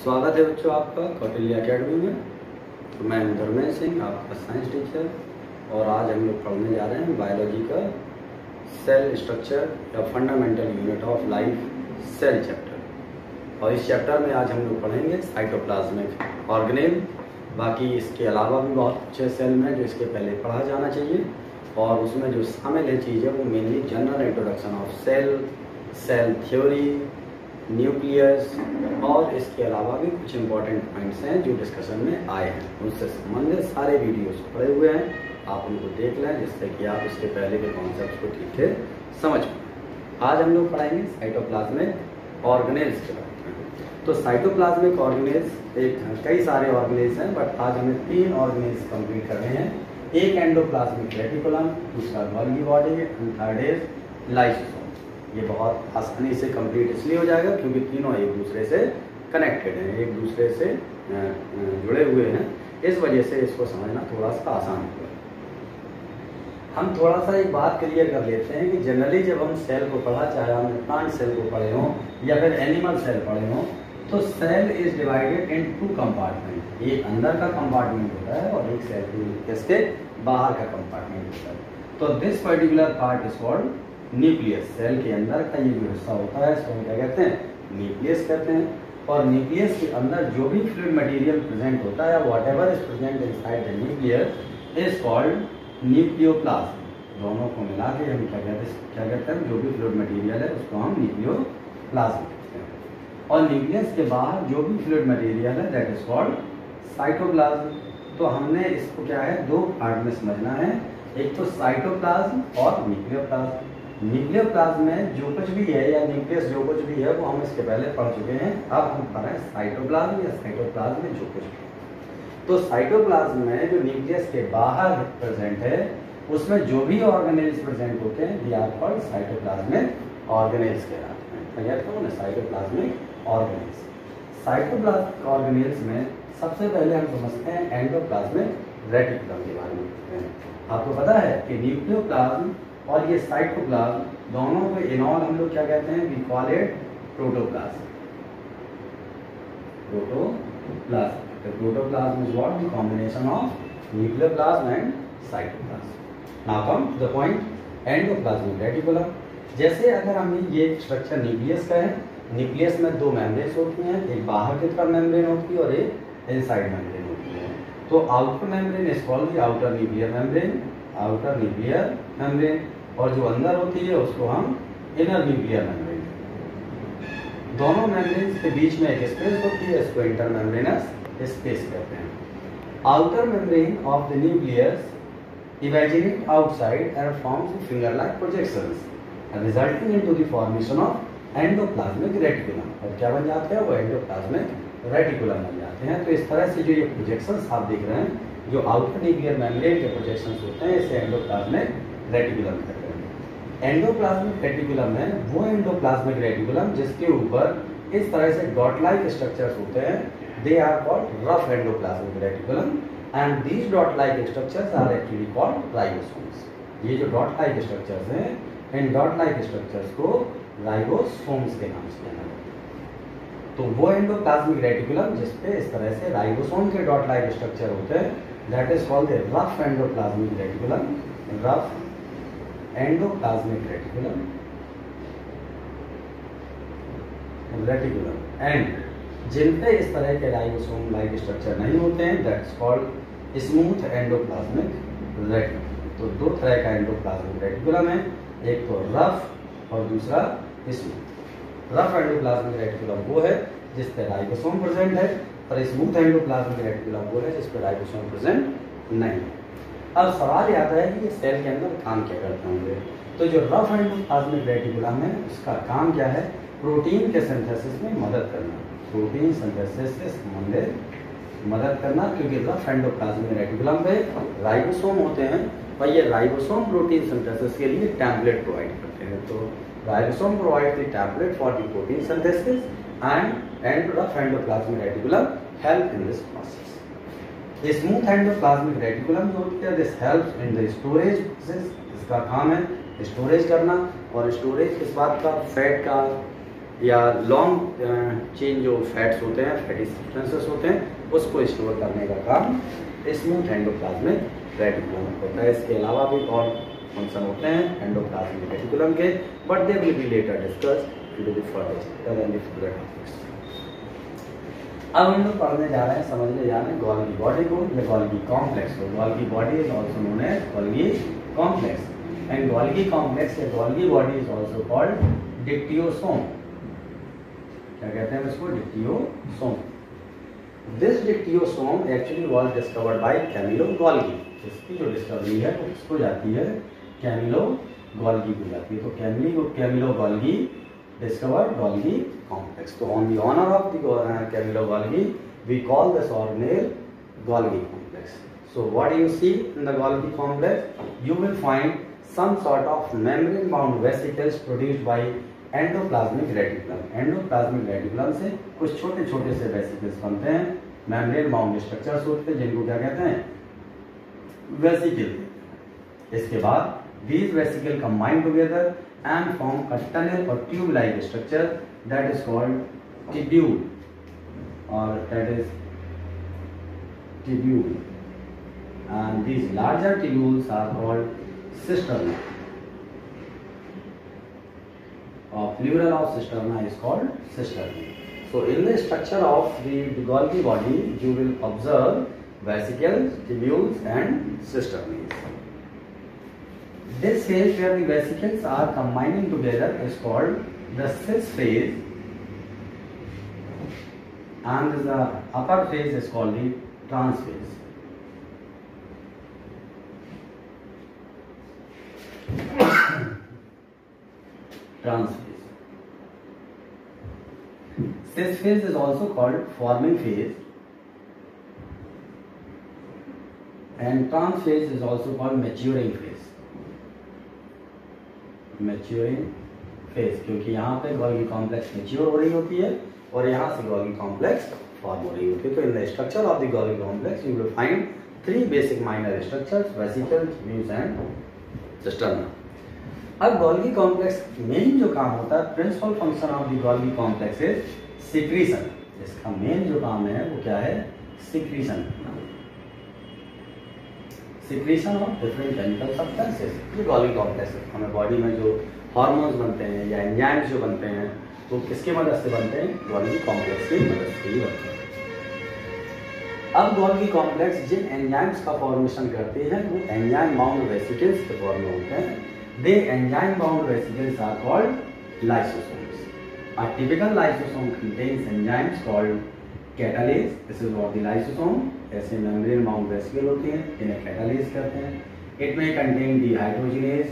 स्वागत है बच्चों आपका कौटिल्य एकेडमी में। तो मैं हूं धर्मेंद्र सिंह, आपका साइंस टीचर, और आज हम लोग पढ़ने जा रहे हैं बायोलॉजी का सेल स्ट्रक्चर या fundamental unit of life cell chapter. और इस चैप्टर में आज हम लोग पढ़ेंगे साइटोप्लाज्मिक ऑर्गेनेल। बाकी इसके अलावा भी बहुत अच्छे सेल में जो इसके पहले पढ़ा जाना चाहिए, और उसमें जो शामिल है चीज़ें वो mainly general introduction of cell, cell theory, nucleus, और इसके अलावा भी कुछ इंपॉर्टेंट पॉइंट्स हैं जो डिस्कशन में आए हैं। उससे संबंधित सारे वीडियोस पड़े हुए हैं, आप उनको देख लें जिससे कि आप इसके पहले के कॉन्सेप्ट को ठीक से समझ पाएं। आज हम लोग पढ़ाएंगे साइटोप्लाज्मिक ऑर्गेनेल्स के बारे में। तो साइटोप्लाज्मिक ऑर्गेनेल्स एक कई सारे ऑर्गेनेल्स हैं, बट आज हमें 3 ऑर्गेनेल्स कंप्लीट करने हैं। एक एंडोप्लाज्मिक रेटिकुलम, दूसरा Golgi body, and third is lysosome. ये बहुत आसानी से कंप्लीट इसलिए हो जाएगा क्योंकि तीनों एक दूसरे से कनेक्टेड हैं, एक दूसरे से जुड़े हुए हैं। इस वजह से इसको समझना थोड़ा सा आसान होगा। हम थोड़ा सा एक बात क्लियर कर लेते हैं कि जनरली जब हम सेल को पढ़ा, चाहे हम प्लांट सेल को पढ़े हों या फिर एनिमल सेल पढ़े हों, तो cell is divided in 2 compartment. एक अंदर का कंपार्टमेंट होता है और एक सेल इसके बाहर का कंपार्टमेंट होता है। तो this particular part is called nucleus. Cell के अंदर का ये जो हिस्सा होता है इसको हम क्या कहते हैं? न्यूक्लियस कहते हैं। और न्यूक्लियस के अंदर जो भी फ्लूइड मटेरियल प्रेजेंट होता है, whatever is present inside the nucleus is called nucleoplasm. दोनों को मिला के हम क्या कहते हैं? जो भी फ्लूइड मटेरियल है उसको हम न्यूक्लियोप्लाज्म कहते हैं। और न्यूक्लियस के बाहर जो भी फ्लूइड मटेरियल है दैट इज कॉल्ड साइटोप्लाज्म। तो हमने इसको क्या है 2 पार्ट में समझना है, एक तो साइटोप्लाज्म और न्यूक्लियोप्लाज्म। न्यूक्लियोप्लाज्म में जो कुछ भी है या न्यूक्लियस जो कुछ भी है वो हम इसके पहले पढ़ चुके हैं। अब हम पढ़ रहे हैं साइटोप्लाज्म या साइटोप्लाज्म में जो कुछ भी। तो साइटोप्लाज्म में जो न्यूक्लियस के बाहर प्रेजेंट है उसमें जो भी ऑर्गेनेल्स प्रेजेंट होते हैं they are called cytoplasmic organelles कहलाते हैं। साइटोप्लाज्मिक ऑर्गेनेल्स, साइटोप्लाज्मिक ऑर्गेनेल्स में सबसे पहले हम समझते हैं एंडोप्लाज्मिक रेटिकुलम के बारे में। आपको पता है कि न्यूक्लियोप्लाज्म और ये साइटोप्लाज्म दोनों को इन ऑल हम लोग क्या कहते हैं? We call it protoplasm. Protoplasm, protoplasm is what? The combination of nucleoplasm and cytoplasm. Now come to the point, endoplasmic reticulum. जैसे अगर हम ये स्ट्रक्चर न्यूक्लियस का है, न्यूक्लियस में 2 मेम्ब्रेन्स होती हैं, एक बाहर की तरफ मेम्ब्रेन होती है और एक इनसाइड मेम्ब्रेन होती है। तो outer membrane is called the outer nuclear membrane, outer nuclear membrane, और जो अंदर होती है उसको हम इनर न्यूक्लियर मेम्ब्रेन। दोनों मेम्ब्रेन्स के बीच में एक स्पेस होती है, इसको इंटरमेम्ब्रेनस स्पेस कहते हैं। Outer membrane of the nucleus evaginate outside and forms finger like projections resulting into the formation of endoplasmic reticulum. और क्या बन जाते हैं? वो एंडोप्लाज्मिक रेटिकुलम बन जाते हैं। तो इस तरह से जो ये प्रोजेक्शंस आप देख रहे हैं, जो आउटर न्यूक्लियर मेम्ब्रेन के प्रोजेक्शंस होते हैं, इसे एंडोप्लाज्मिक रेटिकुलम कहते हैं। एंडोप्लाज्मिक रेटिकुलम है वो एंडोप्लाज्मिक रेटिकुलम जिसके ऊपर इस तरह से डॉट लाइक स्ट्रक्चर्स होते हैं, they are called rough endoplasmic reticulum, and these dot like structures are actually called ribosomes. ये जो डॉट लाइक स्ट्रक्चर्स हैं, इन डॉट लाइक स्ट्रक्चर्स को राइबोसोम्स के नाम से जाना जाता है। तो वो एंडोप्लाज्मिक रेटिकुलम जिसपे इस तरह से राइबोसोम के डॉट लाइक स्ट्रक्चर होते हैं, that is called the rough endoplasmic reticulum. Rough endoplasmic reticulum and जिन पे इस तरह के राइबोसोम लाइक स्ट्रक्चर नहीं होते हैं, that's called smooth endoplasmic reticulum. तो 2 तरह का एंडोप्लाज्मिक रेटिकुलम है, एक तो रफ और दूसरा स्मूथ। रफ एंडोप्लाज्मिक रेटिकुलम वो है जिस पे राइबोसोम प्रेजेंट है, और स्मूथ एंडोप्लाज्मिक रेटिकुलम वो है जिस पे राइबोसोम प्रेजेंट नहीं है। अब सवाल ये आता है कि ये सेल के अंदर काम क्या करते होंगे? तो जो रफ एंडोप्लाज्मिक रेटिकुलम है उसका काम क्या है? प्रोटीन के सिंथेसिस में मदद करना, प्रोटीन सिंथेसिस से संबंधित मदद करना, क्योंकि रफ एंडोप्लाज्मिक रेटिकुलम पे राइबोसोम होते हैं और ये राइबोसोम प्रोटीन सिंथेसिस के लिए टेम्पलेट प्रोवाइड करते हैं। तो ribosome provide the template for the protein synthesis and rough endoplasmic reticulum help in this process. Smooth endoplasmic reticulum जो होती है, this helps in the storage process. इसका काम है स्टोरेज करना, और स्टोरेज किस बात का? फैट का, या लॉन्ग चेन जो फैट्स होते हैं, फैटी सब्सटेंसेस होते हैं, उसको स्टोर करने का काम स्मूथ एंडोप्लाज्मिक रेटिकुलम होता है। इसके अलावा भी और फंक्शन होते हैं एंडोप्लाज्मिक रेटिकुलम के, but they will be later discussed into the further topics. अब हम लोग पढ़ने जा रहे हैं, समझने जा रहे हैं गोल्गी बॉडी को या गोल्गी कॉम्प्लेक्स को। Golgi body is also known as Golgi complex and Golgi complex या Golgi body is also called dictyosome. क्या कहते हैं इसको? Dictyosome. This dictyosome actually was discovered by Camillo Golgi. इसकी जो डिस्कवरी है वो किसको जाती है? कैमिलो गोल्गी को जाती है। तो Camillo Golgi discovered Golgi complex. So on the honor of the Camillo Golgi, we call this organelle Golgi complex. So what do you see in the Golgi complex? You will find some sort of membrane-bound vesicles produced by endoplasmic reticulum. Endoplasmic reticulum से कुछ छोटे-छोटे से vesicles बनते हैं, membrane-bound structures होते हैं जिनको क्या कहते हैं? Vesicle। इसके बाद these vesicles combine together and form a tunnel or tube-like structure that is called tubule, or that is tubule, and these larger tubules are called cisterna, or plural of cisterna is called cisternae. So in the structure of the Golgi body you will observe vesicles, tubules and cisternae. This phase where the vesicles are combining together is called the cis phase, and the upper phase is called the trans phase. Trans phase. Cis phase is also called forming phase, and trans phase is also called maturing phase. Maturing phase, क्योंकि यहाँ पे Golgi complex mature हो रही होती है और यहाँ से गोल्गी कॉम्प्लेक्स फॉर्म हो रही होती है। तो in the structure of the Golgi complex you will find 3 basic minor structures, vesicles, tubes and cisterna. अब गोल्गी कॉम्प्लेक्स मेन जो काम होता है, principal function of the Golgi complex is secretion. इसका मेन जो काम है वो क्या है? Secretion. Secretion of different chemical substances. ये गोल्गी कॉम्प्लेक्स है, हमें बॉडी में जो हार्मोन्स बनते हैं या एंजाइम्स जो बनते हैं वो किसके मदद से बनते हैं? गोल्गी कॉम्प्लेक्स की मदद से ही बनते हैं। अब गोल्गी कॉम्प्लेक्स जिन एंजाइम्स का फॉर्मेशन करते हैं वो एंजाइम बाउंड वेसिकल्स के फॉर्म में होते हैं। They enzyme bound vesicles are called lysosomes. A typical lysosome contains enzymes called catalase. This is what the lysosome. ऐसे मेम्ब्रेन बाउंड वेसिकल होती हैं जिन्हें कैटालेज कहते हैं। इट में contain dehydrogenase,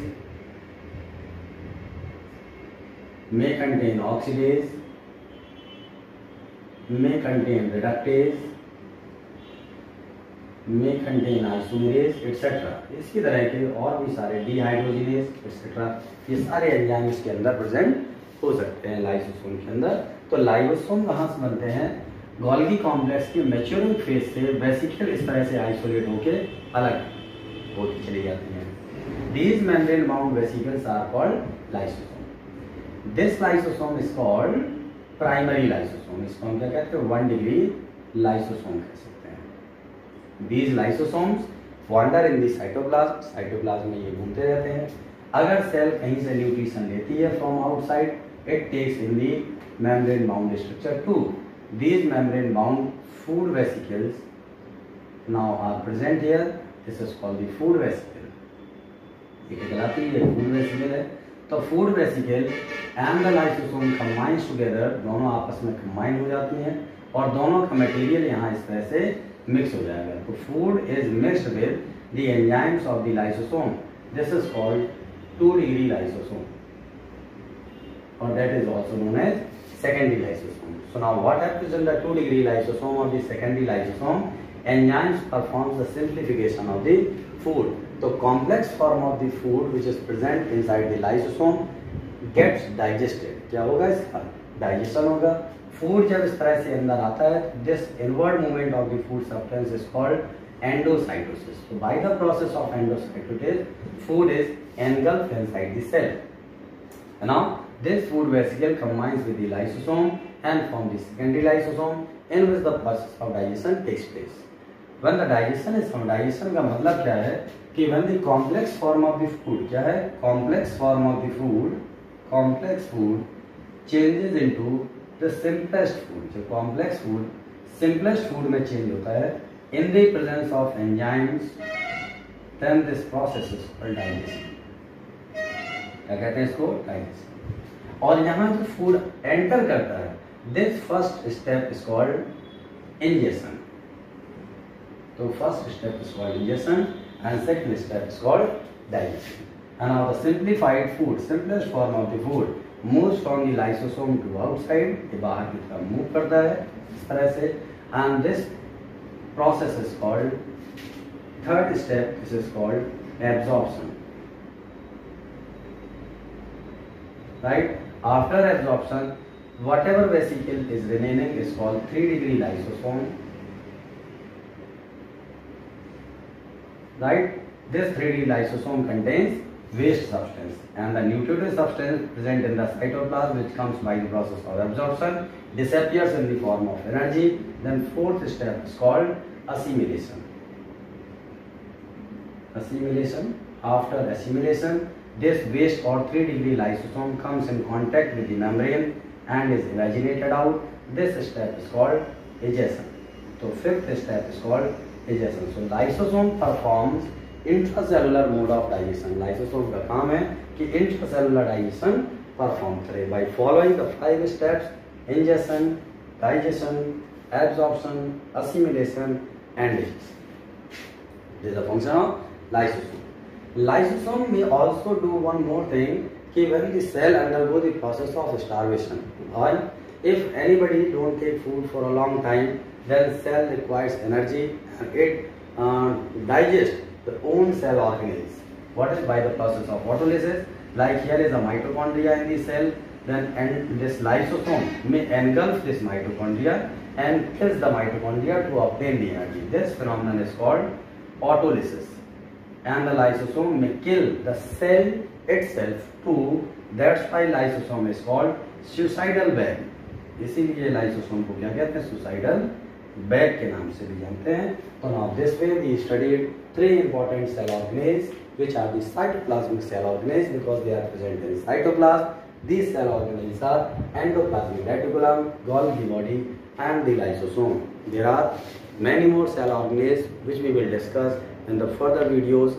may contain oxidase, may contain reductase, may contain isomerase, etc. इसी तरह के और भी सारे डिहाइड्रोजिनेज etc. ये सारे एंजाइम इसके अंदर प्रेजेंट हो सकते हैं लाइसोसोम के अंदर। तो लाइसोसोम कहाँ से बनते हैं? गोल्गी कॉम्प्लेक्स के मैच्योरिंग फेज से वेसिकल इस तरह से आइसोलेट होके अलग होती चली जाती हैं। These membrane bound vesicles are called lysosome. This lysosome is called primary lysosome. इसको हम क्या कहते हैं? 1 degree lysosome कह सकते हैं। These lysosomes wander in the cytoplasm. Cytoplasm में ये घूमते रहते हैं। अगर सेल कहीं से न्यूट्रिशन लेती है from outside, it takes in the membrane bound structure too. These membrane bound food vesicles now are present here. This is called the food vesicle. ये कहलाती है food vesicle है। तो food vesicle and the lysosome combines together, दोनों आपस में combine हो जाती हैं और दोनों का मटेरियल यहाँ इस तरह से मिक्स हो जाएगा। तो food is mixed with the enzymes of the lysosome. This is called 2 degree lysosome, or that is also known as secondary lysosome. So now what happens in the 2 degree lysosome or the secondary lysosome? Enzymes performs the simplification of the food. तो complex form of the food which is present inside the lysosome gets digested. क्या होगा? इसका digestion होगा। Food जब इस तरह से अंदर आता है, this inward movement of the food substance is called endocytosis. So by the process of endocytosis, food is engulfed inside the cell. Now This food vesicle combines with the lysosome and form the secondary lysosome in which the process of digestion takes place. When the digestion is from digestion का मतलब क्या है कि when the complex form of the food क्या है complex form of the food changes into the simplest food. जो complex food simplest food में change होता है in the presence of enzymes, then this process is called digestion. क्या कहते हैं इसको? डाइजेशन. और यहाँ जो फूड एंटर करता है this first step is called ingestion. तो first step is called ingestion and second step is called digestion. And now the simplified food simplest form of the food moves from the lysosome to outside. ये बाहर की तरफ move करता है इस तरह से and this process is called third step. This is called absorption. Right? After absorption, whatever vesicle is remaining is called 3-degree lysosome. Right? This 3-degree lysosome contains waste substance and the nutritive substance present in the cytoplasm, which comes by the process of absorption, disappears in the form of energy. Then fourth step is called assimilation. After assimilation, this waste or 3-degree lysosome comes in contact with the membrane and is evacuated out. This step is called egestion. So fifth step is called egestion. So lysosome performs intracellular mode of digestion. Lysosome का काम है कि intracellular digestion perform करे by following the 5 steps: ingestion, digestion, absorption, assimilation and egestion. This is the function of lysosome. Lysosome may also do one more thing कि when the cell undergo the process of starvation, or if anybody don't take food for a long time, then cell requires energy and it digests the own cell organelles. What is by the process of autolysis? Like here is a mitochondria in the cell, then and this lysosome may engulf this mitochondria and kills the mitochondria to obtain the energy. This phenomenon is called autolysis. And the lysosome may kill the cell itself too. That's why lysosome is called suicidal bag. इसीलिए lysosome को क्या कहते हैं? suicidal bag के नाम से भी जानते हैं. So now this way we studied 3 important cell organelles, which are the cytoplasmic cell organelles because they are present in cytoplasm. These cell organelles are endoplasmic reticulum, Golgi body, and the lysosome. There are many more cell organelles which we will discuss in the further videos.